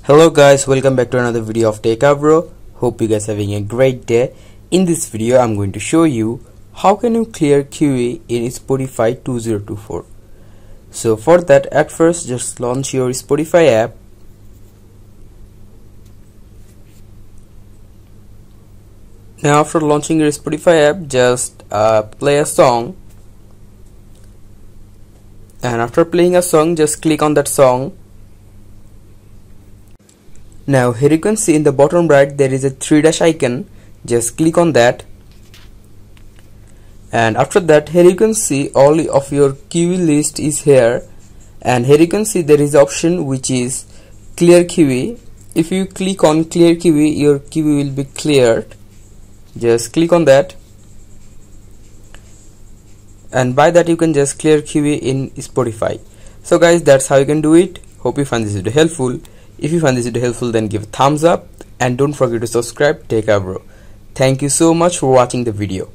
Hello guys, welcome back to another video of Tech Bro. Hope you guys are having a great day. In this video I'm going to show you how can you clear QA in Spotify 2024. So for that, at first just launch your Spotify app. Now after launching your Spotify app, just play a song, and after playing a song just click on that song. Now here you can see in the bottom right there is a 3 dash icon. Just click on that, and after that here you can see all of your QA list is here, and here you can see there is option which is clear QA. If you click on clear QA, your QA will be cleared. Just click on that, and by that you can just clear QA in Spotify. So guys, that's how you can do it. Hope you find this video helpful. If you find this video helpful, then give a thumbs up and don't forget to subscribe. Take care, bro. Thank you so much for watching the video.